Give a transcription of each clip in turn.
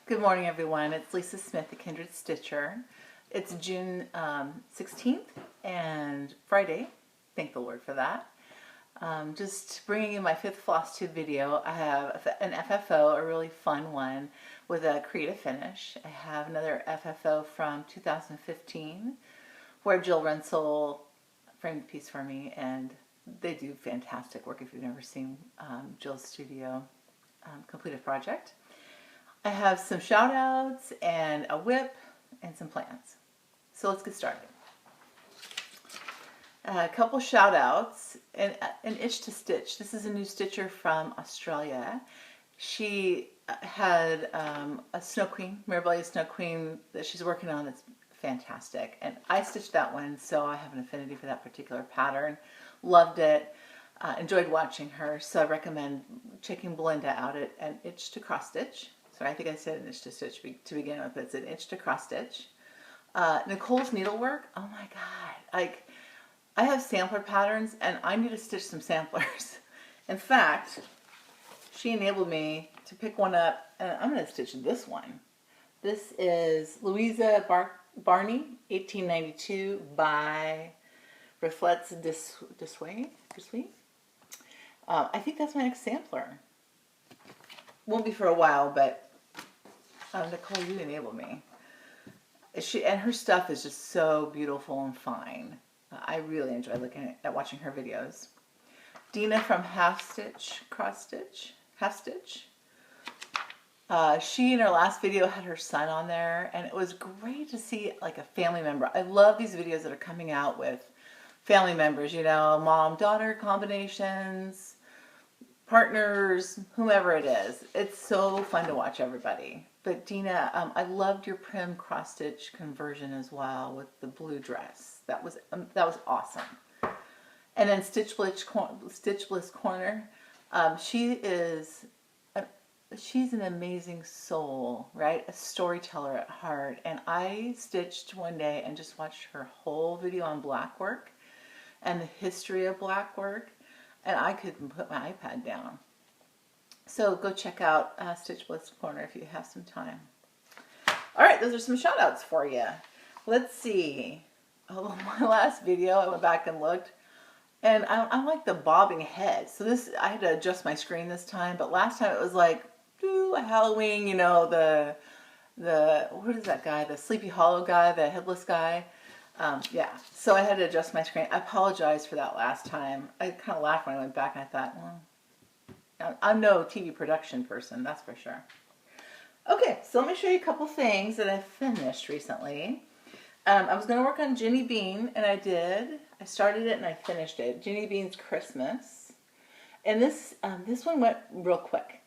Good morning, everyone. It's Lisa Smith, the Kindred Stitcher. It's June 16th and Friday. Thank the Lord for that. Just bringing you my 5th Flosstube video. I have an FFO, a really fun one with a creative finish. I have another FFO from 2015 where Jill Rensel framed the piece for me, and they do fantastic work if you've never seen Jill's studio completed project. I have some shout outs and a whip and some plans. So let's get started. A couple shout outs and an Itch to Stitch. This is a new stitcher from Australia. She had a Snow Queen, Mirabelle Snow Queen that she's working on that's fantastic. And I stitched that one, so I have an affinity for that particular pattern. Loved it. Enjoyed watching her, so I recommend checking Belinda out at an Itch to Cross Stitch. Sorry, I think I said an Itch to Stitch to begin with, but it's an Itch to Cross Stitch. Nicole's needlework, oh my god, I have sampler patterns and I need to stitch some samplers. In fact, she enabled me to pick one up, and I'm going to stitch this one. This is Louisa Barney, 1892, by Reflets Dissuade. I think that's my next sampler. Won't be for a while, but Nicole, you enabled me. And her stuff is just so beautiful and fine. I really enjoy looking at watching her videos. Dina from Half Stitch, she in her last video had her son on there, and it was great to see like a family member. I love these videos that are coming out with family members, you know, mom-daughter combinations, partners, whomever it is. It's so fun to watch everybody. But Dina, I loved your Prim cross stitch conversion as well with the blue dress. That was awesome. And then Stitch Bliss Corner. She's an amazing soul, right? A storyteller at heart. And I stitched one day and just watched her whole video on black work and the history of black work, and I couldn't put my iPad down. So go check out Stitch Bliss Corner if you have some time. All right, those are some shout outs for you. Let's see. Oh, my last video, I went back and looked, and I like the bobbing head. So this, I had to adjust my screen this time, but last time it was like, a Halloween, you know, the what is that guy? The Sleepy Hollow guy, the headless guy. Yeah, so I had to adjust my screen. I apologize for that last time. I kind of laughed when I went back and I thought, well, I'm no TV production person, that's for sure. Okay, so let me show you a couple things that I finished recently. I was going to work on Ginny Bean, and I did. I started it and I finished it. Ginny Bean's Christmas. And this one went real quick.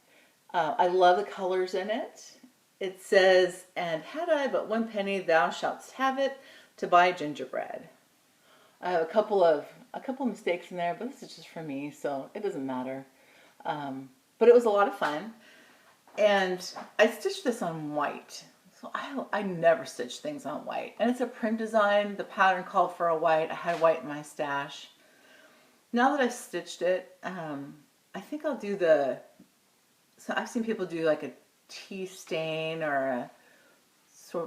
I love the colors in it. It says, "And had I but 1 penny, thou shalt have it to buy gingerbread." I have a couple of mistakes in there, but this is just for me, so it doesn't matter. But it was a lot of fun, and I stitched this on white. So I never stitch things on white, and it's a Prim design. The pattern called for a white. I had white in my stash. Now that I've stitched it, I think I'll do so I've seen people do like a tea stain or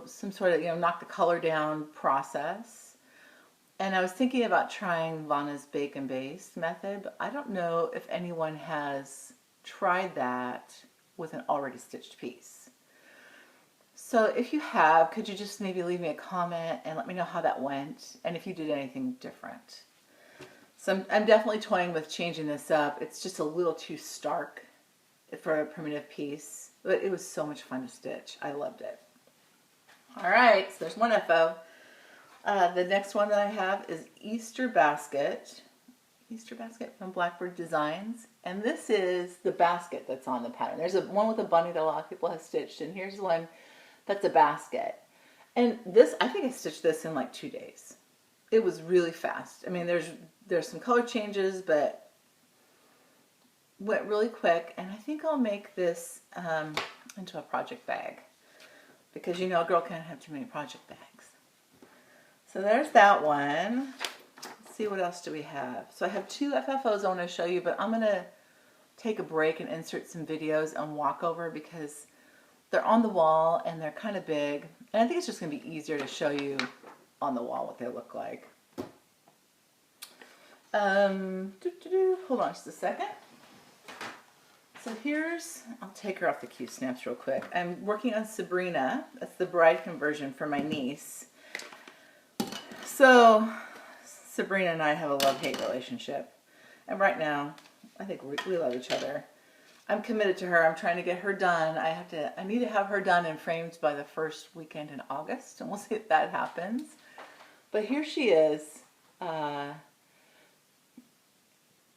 some sort of, you know, knock the color down process. And I was thinking about trying Vanna's Bake and Base method, but I don't know if anyone has tried that with an already stitched piece. So if you have, could you just maybe leave me a comment and let me know how that went and if you did anything different. So I'm definitely toying with changing this up. It's just a little too stark for a primitive piece, but it was so much fun to stitch. I loved it. All right, so there's one FO. The next one that I have is Easter Basket from Blackbird Designs, and this is the basket that's on the pattern. There's one with a bunny that a lot of people have stitched, and here's one that's a basket. And this, I think I stitched this in like 2 days. It was really fast. I mean, there's some color changes, but went really quick, and I think I'll make this into a project bag, because you know a girl can't have too many project bags. So there's that one. Let's see, what else do we have? So I have 2 FFOs I want to show you, but I'm going to take a break and insert some videos and walk over because they're on the wall and they're kind of big. And I think it's just going to be easier to show you on the wall what they look like. Hold on just a second. So here's, I'll take her off the cue snaps real quick. I'm working on Sabrina. That's the bride conversion for my niece. So Sabrina and I have a love-hate relationship. And right now, I think we love each other. I'm committed to her. I'm trying to get her done. I need to have her done and framed by the first weekend in August, and we'll see if that happens. But here she is.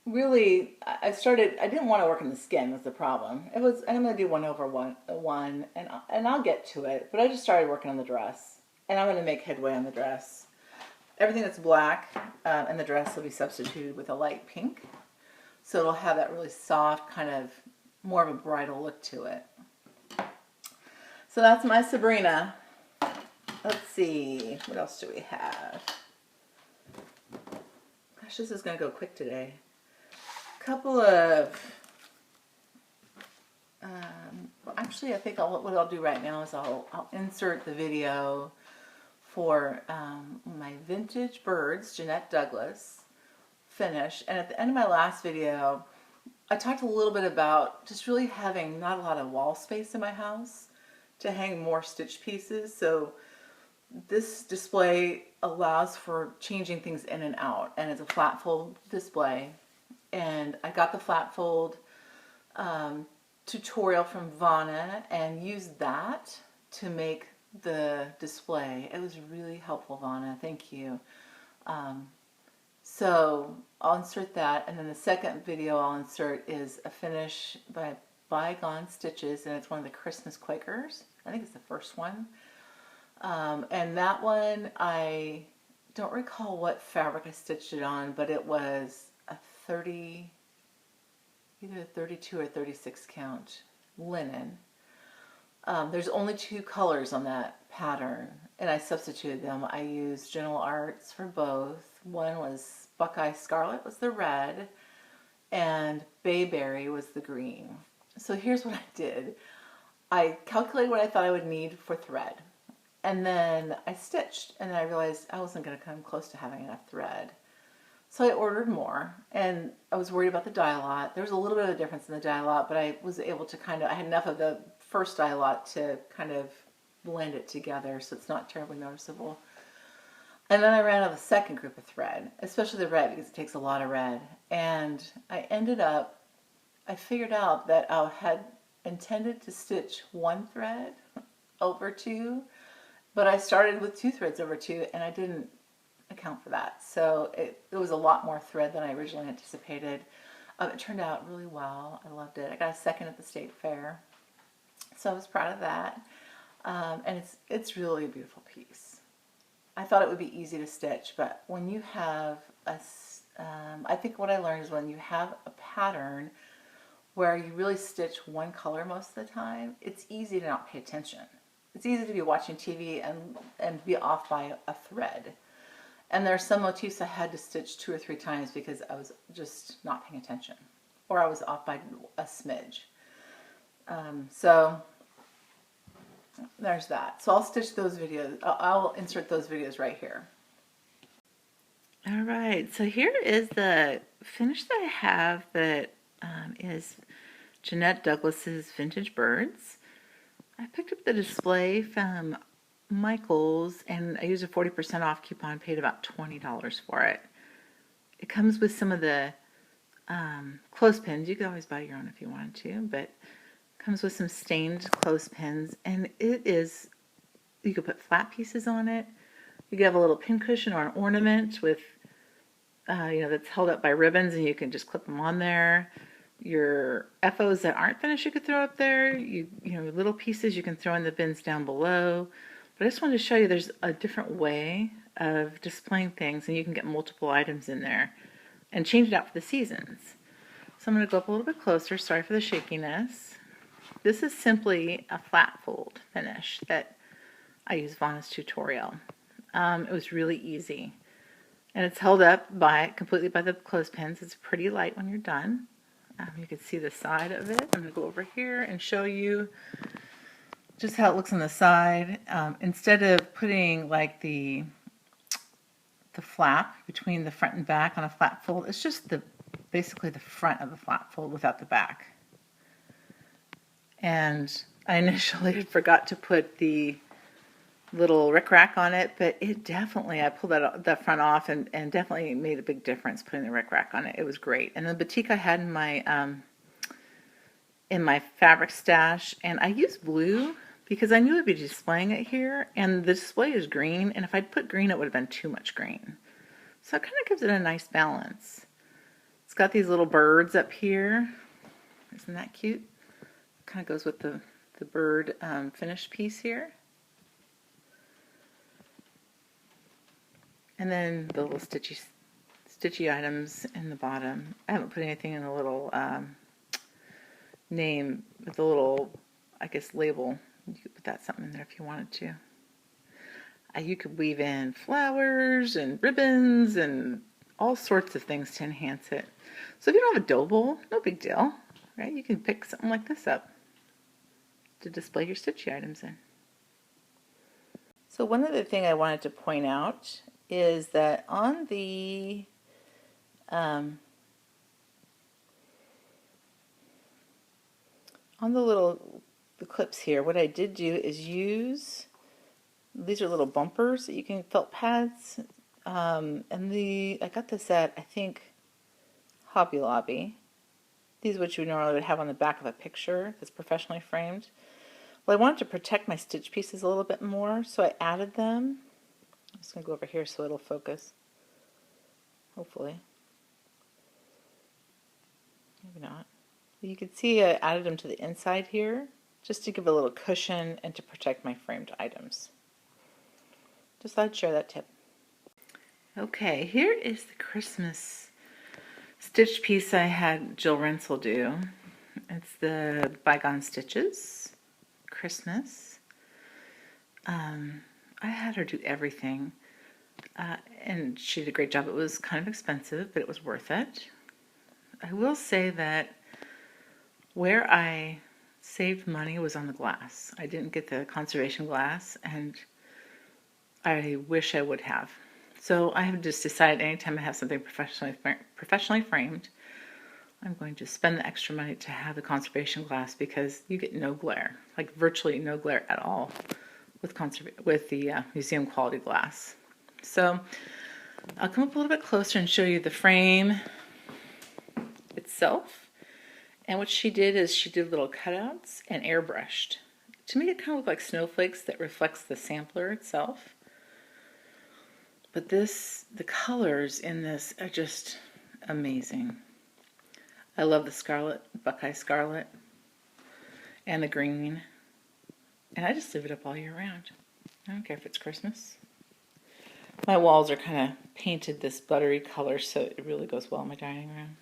Really, I didn't want to work on the skin was the problem. And I'm going to do 1/1, and I'll get to it. But I just started working on the dress, and I'm going to make headway on the dress. Everything that's black in the dress will be substituted with a light pink. So it'll have that really soft, kind of more of a bridal look to it. So that's my Sabrina. Let's see, what else do we have? Gosh, this is going to go quick today. A couple of, actually I think what I'll do right now is I'll insert the video for my vintage birds, Jeanette Douglas finish. And at the end of my last video, I talked a little bit about just really having not a lot of wall space in my house to hang more stitch pieces. So this display allows for changing things in and out, and it's a flat fold display. And I got the flat fold tutorial from Vana and used that to make the display. It was really helpful, Vana. Thank you. So I'll insert that, and then the second video I'll insert is a finish by Bygone Stitches, and it's one of the Christmas Quakers. I think it's the first one. And that one, I don't recall what fabric I stitched it on, but it was a either 32 or 36 count linen. There's only 2 colors on that pattern, and I substituted them. I used Gentle Arts for both. One was Buckeye Scarlet was the red, and Bayberry was the green. So here's what I did. I calculated what I thought I would need for thread, and then I stitched, and then I realized I wasn't going to come close to having enough thread. So I ordered more, and I was worried about the dye-lot. There was a little bit of a difference in the dye-lot, but I was able to I had enough of the first dye-lot to kind of blend it together so it's not terribly noticeable. And then I ran out of the second group of thread, especially the red, because it takes a lot of red. And I figured out that I had intended to stitch 1 thread over 2, but I started with 2 threads over 2, and I didn't account for that. So it was a lot more thread than I originally anticipated. It turned out really well. I loved it. I got a second at the state fair, so I was proud of that. And it's really a beautiful piece. I thought it would be easy to stitch, but when you have I think what I learned is when you have a pattern where you really stitch 1 color most of the time, it's easy to not pay attention. It's easy to be watching TV and be off by a thread. And there are some motifs I had to stitch 2 or 3 times because I was just not paying attention, or I was off by a smidge. So there's that. So I'll stitch those videos. I'll insert those videos right here. All right. So here is the finish that I have that is Jeanette Douglas's Vintage Birds. I picked up the display from Michael's, and I used a 40% off coupon, paid about $20 for it. It comes with some of the clothespins. You could always buy your own if you wanted to, but it comes with some stained clothespins, and it is, you could put flat pieces on it. You could have a little pincushion or an ornament with, that's held up by ribbons, and you can just clip them on there. Your FOs that aren't finished, you could throw up there. Little pieces you can throw in the bins down below. But I just wanted to show you there's a different way of displaying things, and you can get multiple items in there and change it out for the seasons. So I'm going to go up a little bit closer. Sorry for the shakiness. This is simply a flat fold finish that I used Vana's tutorial. It was really easy. And it's held up completely by the clothespins. It's pretty light when you're done. You can see the side of it. I'm going to go over here and show you just how it looks on the side. Instead of putting like the flap between the front and back on a flat fold, it's just basically the front of the flat fold without the back. And I initially forgot to put the little rickrack on it, but it definitely, I pulled that front off and definitely made a big difference putting the rickrack on it. It was great. And the batik I had in my fabric stash, and I used blue because I knew I'd be displaying it here, and the display is green, and if I'd put green it would have been too much green. So it kind of gives it a nice balance. It's got these little birds up here. Isn't that cute? Kind of goes with the bird finished piece here. And then the little stitchy items in the bottom. I haven't put anything in the little name with the little, I guess, label. You could put that something in there if you wanted to. You could weave in flowers and ribbons and all sorts of things to enhance it. So if you don't have a dough bowl, no big deal, right? You can pick something like this up to display your stitchy items in. So one other thing I wanted to point out is that on the the clips here, what I did do is use, these are little bumpers that you can, felt pads, and I got this at, I think, Hobby Lobby. These are what you normally would have on the back of a picture that's professionally framed. Well, I wanted to protect my stitch pieces a little bit more, so I added them. I'm just going to go over here so it'll focus, hopefully. Maybe not. You can see I added them to the inside here, just to give a little cushion and to protect my framed items. Just thought I'd share that tip. Okay, here is the Christmas stitch piece I had Jill Rensel do. It's the Bygone Stitches, Christmas. I had her do everything, and she did a great job. It was kind of expensive, but it was worth it. I will say that where I saved money was on the glass. I didn't get the conservation glass, and I wish I would have. So I have just decided anytime I have something professionally framed, I'm going to spend the extra money to have the conservation glass, because you get no glare, like virtually no glare at all with the museum quality glass. So I'll come up a little bit closer and show you the frame itself. And what she did is she did little cutouts and airbrushed to make it kind of look like snowflakes that reflects the sampler itself. But the colors in this are just amazing. I love the scarlet, Buckeye Scarlet, and the green. And I just leave it up all year round. I don't care if it's Christmas. My walls are kind of painted this buttery color, so it really goes well in my dining room.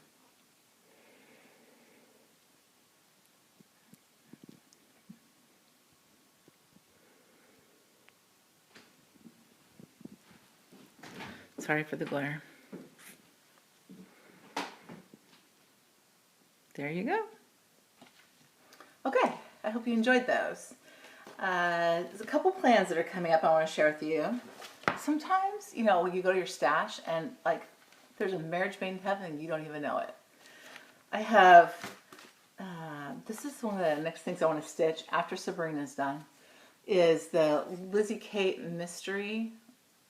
Sorry for the glare. There you go. Okay, I hope you enjoyed those. There's a couple plans that are coming up I want to share with you. Sometimes, you know, when you go to your stash and like there's a marriage made in heaven and you don't even know it. I have, this is one of the next things I want to stitch after Sabrina's done, is the Lizzie Kate Mystery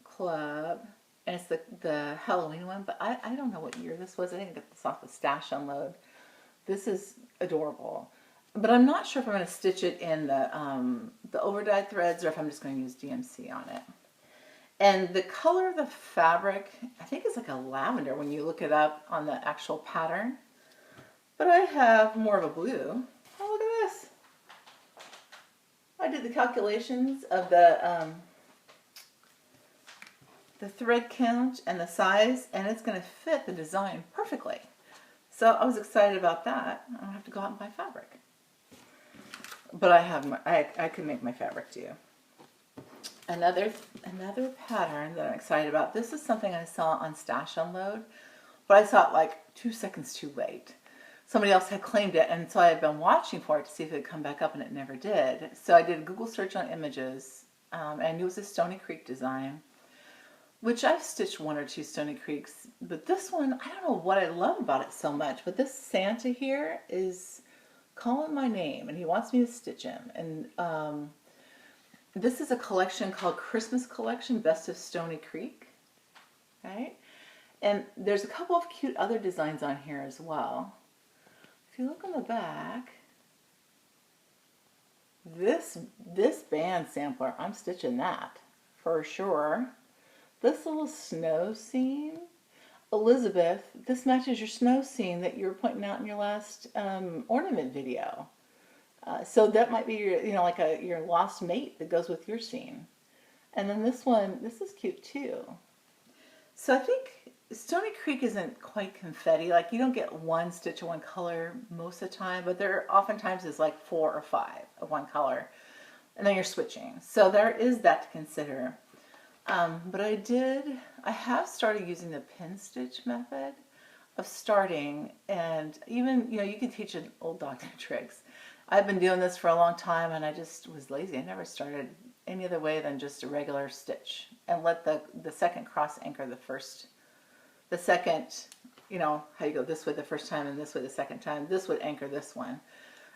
Club. And it's the Halloween one, but I don't know what year this was. I think I got this off the Stash Unload. This is adorable. But I'm not sure if I'm going to stitch it in the over-dyed threads or if I'm just going to use DMC on it. And the color of the fabric, I think is like a lavender when you look it up on the actual pattern. But I have more of a blue. Oh, look at this. I did the calculations of the thread count and the size, and it's going to fit the design perfectly. So I was excited about that. I don't have to go out and buy fabric. But I can make my fabric too. Another pattern that I'm excited about. This is something I saw on Stash Unload, but I saw it like 2 seconds too late. somebody else had claimed it, and so I had been watching for it to see if it would come back up, and it never did. So I did a Google search on images, and it was a Stony Creek design, which I've stitched 1 or 2 Stony Creeks, but this one, I don't know what I love about it so much, but this Santa here is calling my name, and he wants me to stitch him. And this is a collection called Christmas Collection, Best of Stony Creek, right? And there's a couple of cute other designs on here as well. If you look on the back, this band sampler, I'm stitching that for sure. This little snow scene, Elizabeth, this matches your snow scene that you were pointing out in your last ornament video. So that might be your, you know, like your lost mate that goes with your scene. And then this one, this is cute too. So I think Stony Creek isn't quite confetti. Like, you don't get one stitch of one color most of the time, but there oftentimes is like 4 or 5 of one color, and then you're switching. So there is that to consider. But I have started using the pin stitch method of starting, and even, you know, you can teach an old dog new tricks. I've been doing this for a long time, and I just was lazy. I never started any other way than just a regular stitch, and let the second cross anchor the second, you know, how you go this way the first time and this way the second time. This would anchor this one.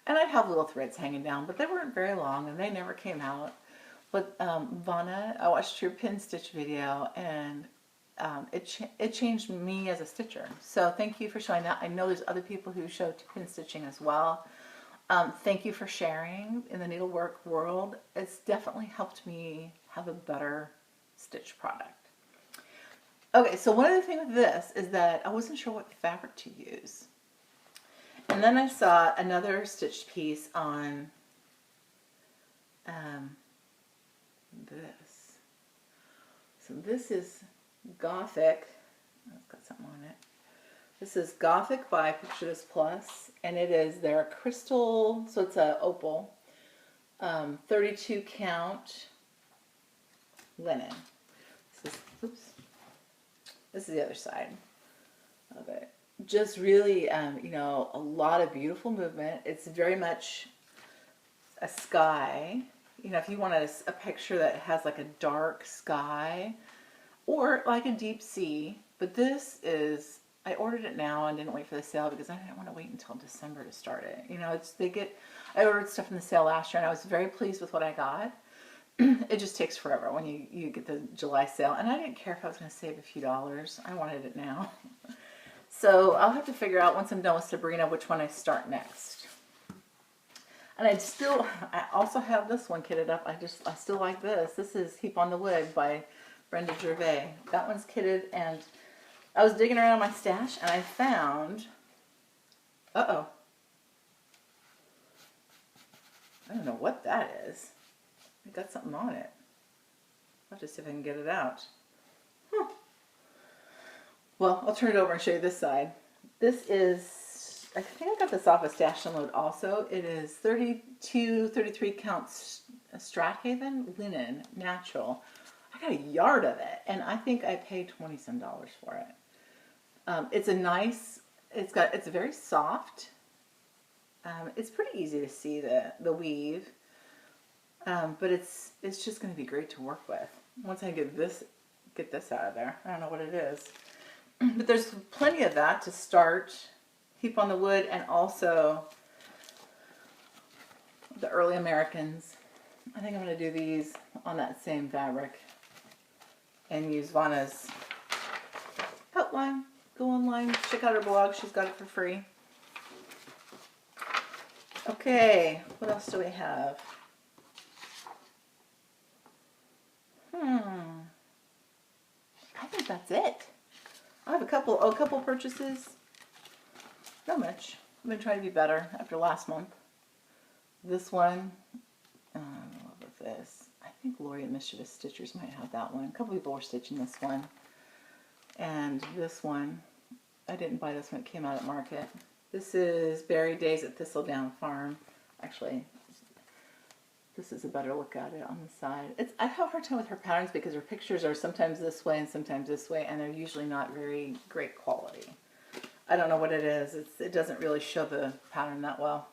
And I'd have little threads hanging down, but they weren't very long, and they never came out. But Vanna, I watched your pin stitch video, and it changed me as a stitcher. So thank you for showing that. I know there's other people who show pin stitching as well. Thank you for sharing in the needlework world. It's definitely helped me have a better stitch product. Okay, so one other thing with this is that I wasn't sure what fabric to use. And then I saw another stitched piece on this. So this is Gothic. Oh, it's got something on it. This is Gothic by Picture This Plus, and it is their crystal, so it's a opal, 32 count linen. This is, oops. This is the other side of it. Just really, you know, a lot of beautiful movement. It's very much a sky. You know, if you want a picture that has like a dark sky or like a deep sea. But this is, I ordered it now and didn't wait for the sale because I didn't want to wait until December to start it. You know, I ordered stuff in the sale last year, and I was very pleased with what I got. It just takes forever when you get the July sale, and I didn't care if I was going to save a few dollars. I wanted it now. So I'll have to figure out once I'm done with Sabrina which one I start next. And I also have this one kitted up. I still like this. This is Heap on the Wood by Brenda Gervais. That one's kitted, and I was digging around my stash, and I found, I don't know what that is. It got something on it. I'll just see if I can get it out. Well, I'll turn it over and show you this side. This is, I think I got this off a Stash and Load also. It is 33 count Strathaven linen, natural. I got a yard of it, and I think I paid $20-some for it. It's a nice, it's very soft. It's pretty easy to see the weave. But it's just going to be great to work with once I get this out of there. I don't know what it is, but there's plenty of that to start Heap on the Wood, and also the Early Americans. I think I'm going to do these on that same fabric and use Vanna's outline. Go online, check out her blog. She's got it for free. Okay, what else do we have? I think that's it. I have a couple purchases. Not much. I'm gonna try to be better after last month. This one, I love this. I think Lori at Mischievous Stitchers might have that one. A couple people were stitching this one. And this one, I didn't buy this when it came out at market. This is Berry Days at Thistledown Farm. Actually, this is a better look at it on the side. I have a hard time with her patterns because her pictures are sometimes this way and sometimes this way, and they're usually not very great quality. I don't know what it is. It doesn't really show the pattern that well.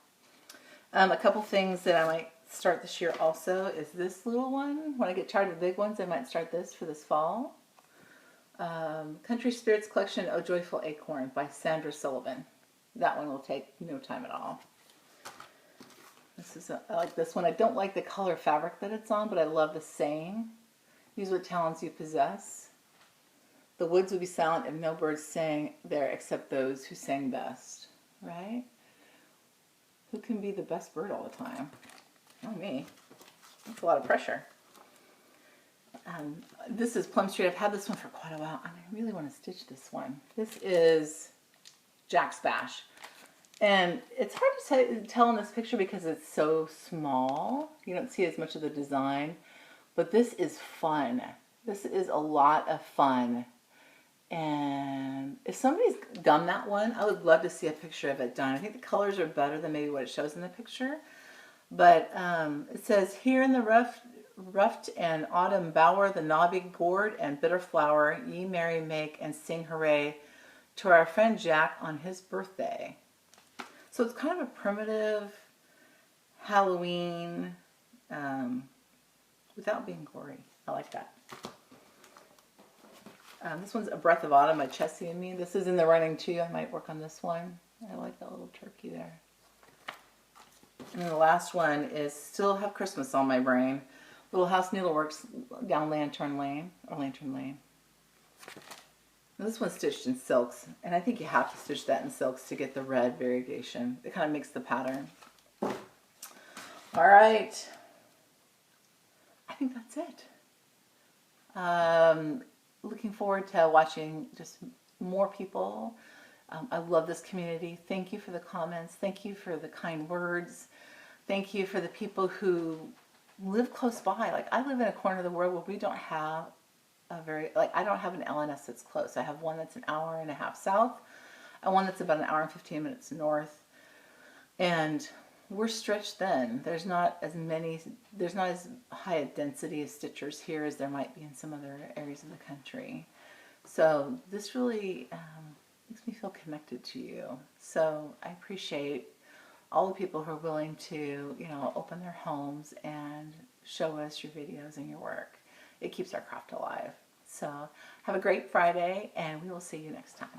A couple things that I might start this year also is this little one. When I get tired of the big ones, I might start this for this fall. Country Spirits Collection, Oh Joyful Acorn by Sandra Sullivan. That one will take no time at all. I like this one. I don't like the color fabric that it's on, but I love the saying. Use what talents you possess. The woods would be silent if no birds sang there except those who sang best. Right? Who can be the best bird all the time? Not me. That's a lot of pressure. This is Plum Street. I've had this one for quite a while, and I really want to stitch this one. This is Jack's Bash. And it's hard to tell in this picture because it's so small. You don't see as much of the design. But this is fun. This is a lot of fun. And if somebody's done that one, I would love to see a picture of it done. I think the colors are better than maybe what it shows in the picture. But it says, here in the ruffed and autumn bower, the knobby gourd and bitter flower, ye merry make and sing hooray to our friend Jack on his birthday. So it's kind of a primitive Halloween without being gory. I like that. This one's A Breath of Autumn by Chessie and Me. This is in the running too. I might work on this one. I like that little turkey there. And then the last one is Still Have Christmas on My Brain. Little House Needleworks down Lantern Lane, or Lantern Lane. And this one's stitched in silks, and I think you have to stitch that in silks to get the red variegation. It kind of makes the pattern. All right. I think that's it. Looking forward to watching just more people. I love this community. Thank you for the comments. Thank you for the kind words. Thank you for the people who live close by. Like, I live in a corner of the world where we don't have I don't have an LNS that's close. I have one that's an hour and a half south, and one that's about an hour and 15 minutes north. And we're stretched thin. There's not as high a density of stitchers here as there might be in some other areas of the country. So this really makes me feel connected to you. So I appreciate all the people who are willing to, open their homes and show us your videos and your work. It keeps our craft alive. So have a great Friday, and we will see you next time.